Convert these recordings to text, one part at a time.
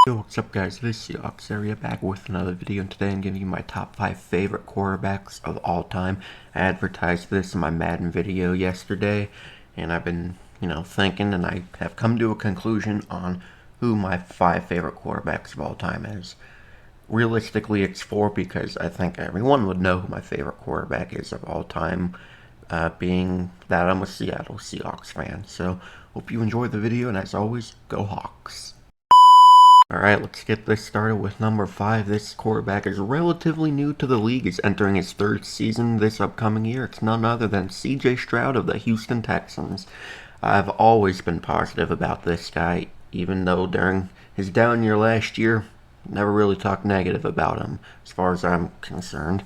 Yo, what's up guys, this is Seahawks Area back with another video, and today I'm giving you my top 5 favorite quarterbacks of all time. I advertised this in my Madden video yesterday, and I've been, thinking, and I have come to a conclusion on who my 5 favorite quarterbacks of all time is. Realistically, it's 4 because I think everyone would know who my favorite quarterback is of all time, being that I'm a Seattle Seahawks fan. So, hope you enjoy the video, and as always, go Hawks. Alright, let's get this started with number 5. This quarterback is relatively new to the league. He's entering his 3rd season this upcoming year. It's none other than C.J. Stroud of the Houston Texans. I've always been positive about this guy, even though during his down year last year, never really talked negative about him, as far as I'm concerned.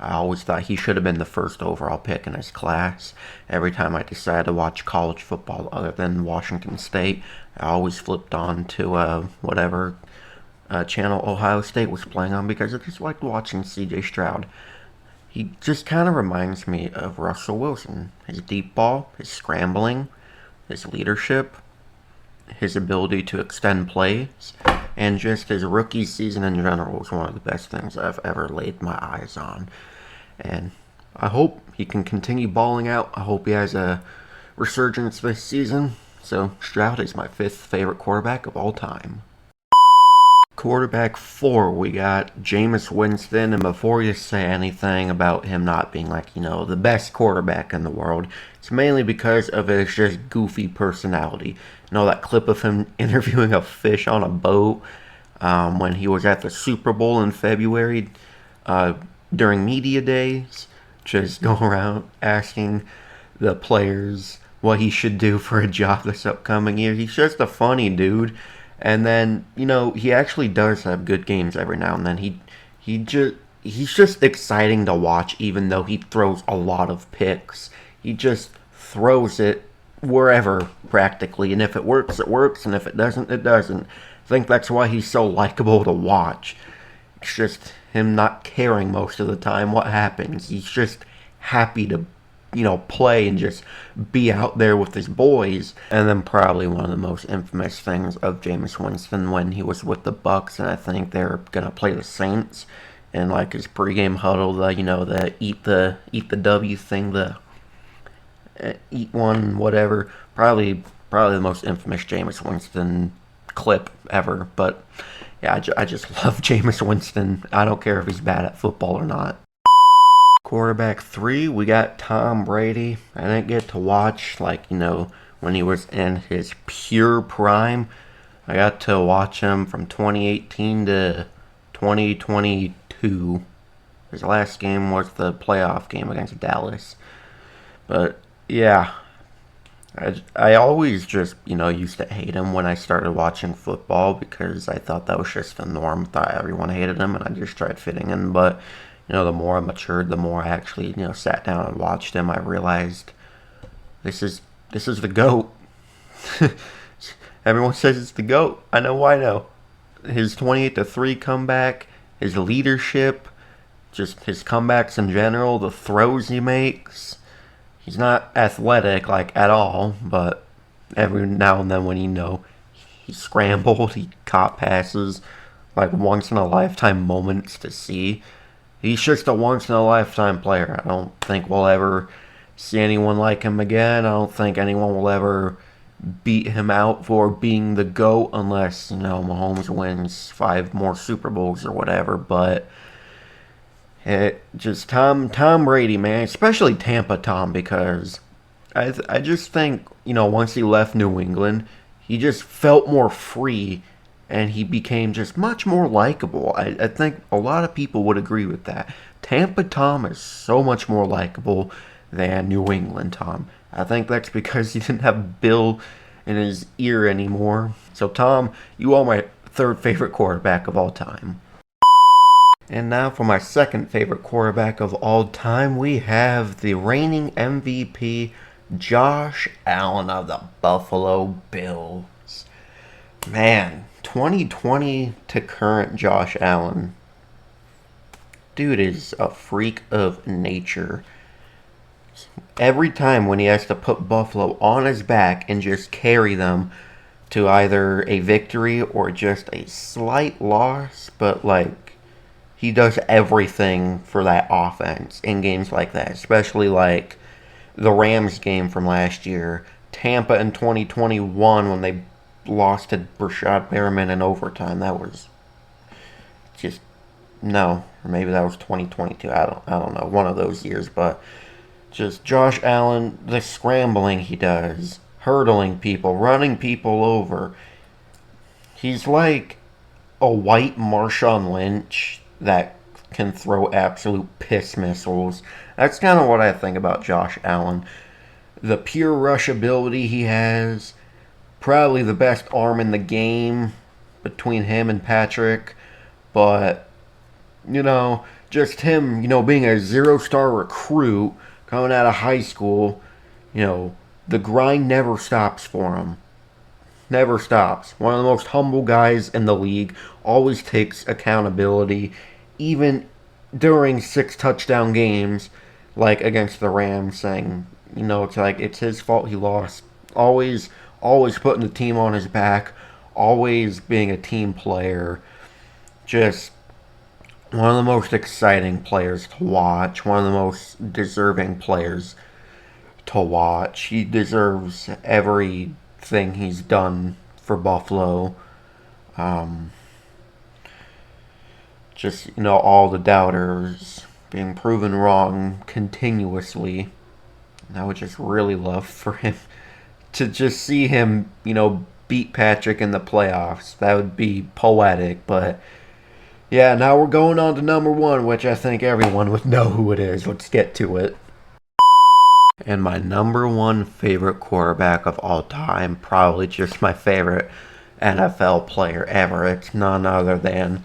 I always thought he should have been the first overall pick in his class. Every time I decided to watch college football other than Washington State, I always flipped on to whatever channel Ohio State was playing on because I just liked watching C.J. Stroud. He just kind of reminds me of Russell Wilson. His deep ball, his scrambling, his leadership, his ability to extend plays, and just his rookie season in general was one of the best things I've ever laid my eyes on. And I hope he can continue balling out. I hope he has a resurgence this season. So Stroud is my 5th favorite quarterback of all time. Quarterback 4, we got Jameis Winston, and before you say anything about him not being the best quarterback in the world, it's mainly because of his just goofy personality. That clip of him interviewing a fish on a boat when he was at the Super Bowl in February during media days, just going around asking the players what he should do for a job this upcoming year. He's just a funny dude. And then, he actually does have good games every now and then. He's just exciting to watch, even though he throws a lot of picks. He just throws it wherever, practically. And if it works, it works. And if it doesn't, it doesn't. I think that's why he's so likable to watch. It's just him not caring most of the time what happens. He's just happy to play and just be out there with his boys. And then probably one of the most infamous things of Jameis Winston when he was with the Bucks, and I think they're gonna play the Saints, and his pregame huddle, the eat the W thing, the eat one, whatever. Probably the most infamous Jameis Winston clip ever. But yeah, I just love Jameis Winston. I don't care if he's bad at football or not. Quarterback 3, we got Tom Brady. I didn't get to watch, when he was in his pure prime. I got to watch him from 2018 to 2022. His last game was the playoff game against Dallas. But, yeah. I always just, used to hate him when I started watching football because I thought that was just the norm. Thought everyone hated him, and I just tried fitting in. But the more I matured, the more I actually, sat down and watched him, I realized this is the GOAT. Everyone says it's the GOAT. I know why now. His 28-3 comeback, his leadership, just his comebacks in general, the throws he makes. He's not athletic, at all, but every now and then when he scrambled, he caught passes, once-in-a-lifetime moments to see. He's just a once-in-a-lifetime player. I don't think we'll ever see anyone like him again. I don't think anyone will ever beat him out for being the GOAT unless, Mahomes wins 5 more Super Bowls or whatever. But just Tom Brady, man, especially Tampa Tom, because I just think, once he left New England, he just felt more free. And he became just much more likable. I think a lot of people would agree with that. Tampa Tom is so much more likable than New England Tom. I think that's because he didn't have Bill in his ear anymore. So Tom, you are my 3rd favorite quarterback of all time. And now for my 2nd favorite quarterback of all time, we have the reigning MVP, Josh Allen of the Buffalo Bills. Man, 2020 to current Josh Allen. Dude is a freak of nature. Every time when he has to put Buffalo on his back and just carry them to either a victory or just a slight loss, but like he does everything for that offense in games like that, especially like the Rams game from last year, Tampa in 2021 when they lost to Brashad Perriman in overtime. That was just no, or maybe that was 2022. I don't know, one of those years, but just Josh Allen, the scrambling he does, hurdling people, running people over. He's like a white Marshawn Lynch that can throw absolute piss missiles. That's kind of what I think about Josh Allen. The pure rush ability he has, probably the best arm in the game between him and Patrick, but just him, being a 0-star recruit coming out of high school, the grind never stops for him. Never stops. One of the most humble guys in the league. Always takes accountability. Even during 6 touchdown games, like against the Rams, saying, it's like it's his fault he lost. Always putting the team on his back. Always being a team player. Just one of the most exciting players to watch. One of the most deserving players to watch. He deserves everything he's done for Buffalo. All the doubters being proven wrong continuously. I would just really love for him to just see him, beat Patrick in the playoffs. That would be poetic, but yeah, now we're going on to number one, which I think everyone would know who it is. Let's get to it. And my number one favorite quarterback of all time, probably just my favorite NFL player ever. It's none other than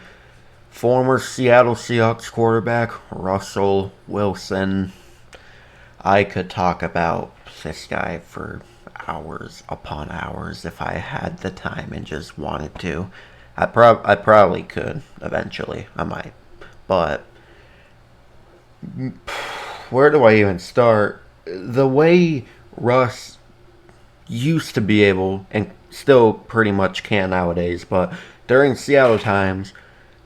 former Seattle Seahawks quarterback Russell Wilson. I could talk about this guy for hours upon hours if I had the time and just wanted to. I probably could eventually. I might. But where do I even start? The way Russ used to be able, and still pretty much can nowadays, but during Seattle times,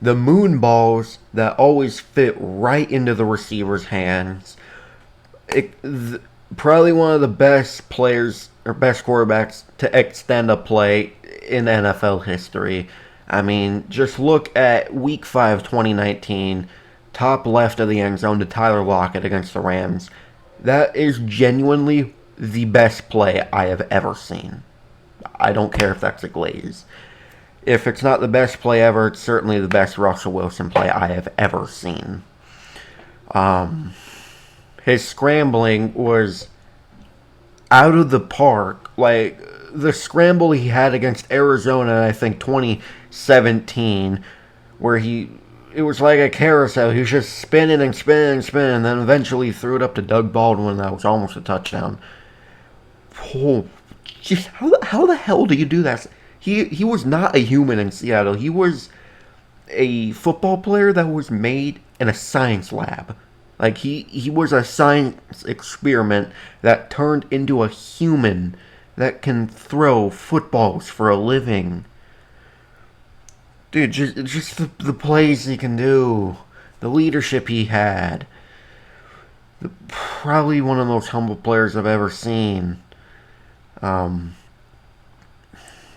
the moon balls that always fit right into the receiver's hands. Probably one of the best players or best quarterbacks to extend a play in NFL history. I mean, just look at Week 5, 2019, top left of the end zone to Tyler Lockett against the Rams. That is genuinely the best play I have ever seen. I don't care if that's a glaze. If it's not the best play ever, it's certainly the best Russell Wilson play I have ever seen. His scrambling was out of the park. Like, the scramble he had against Arizona, I think 2017, where it was like a carousel. He was just spinning and spinning and spinning, and then eventually threw it up to Doug Baldwin. That was almost a touchdown. Oh, just how the hell do you do that? He was not a human in Seattle. He was a football player that was made in a science lab. Like, he was a science experiment that turned into a human that can throw footballs for a living. Dude, just the plays he can do, the leadership he had. Probably one of the most humble players I've ever seen.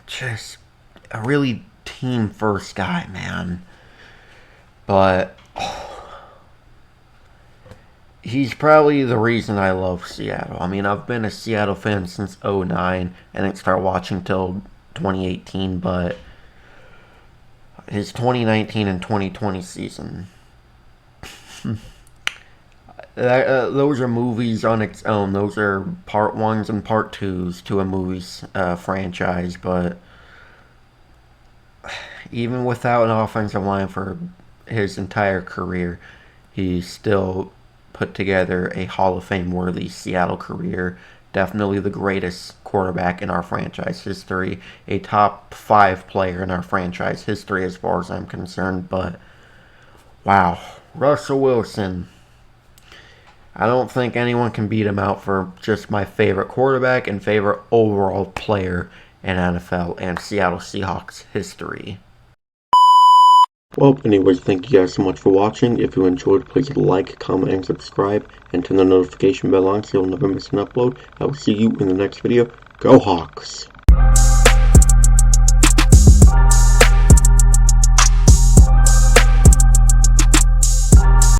Just a really team-first guy, man. But he's probably the reason I love Seattle. I mean, I've been a Seattle fan since 2009. I didn't start watching till 2018, but his 2019 and 2020 season. Those are movies on its own. Those are part ones and part twos to a movie's franchise. But even without an offensive line for his entire career, he still put together a Hall of Fame worthy Seattle career. Definitely the greatest quarterback in our franchise history. A top 5 player in our franchise history as far as I'm concerned. But wow, Russell Wilson. I don't think anyone can beat him out for just my favorite quarterback and favorite overall player in NFL and Seattle Seahawks history. Well, anyways, thank you guys so much for watching. If you enjoyed, please like, comment, and subscribe, and turn the notification bell on so you'll never miss an upload. I will see you in the next video. Go Hawks!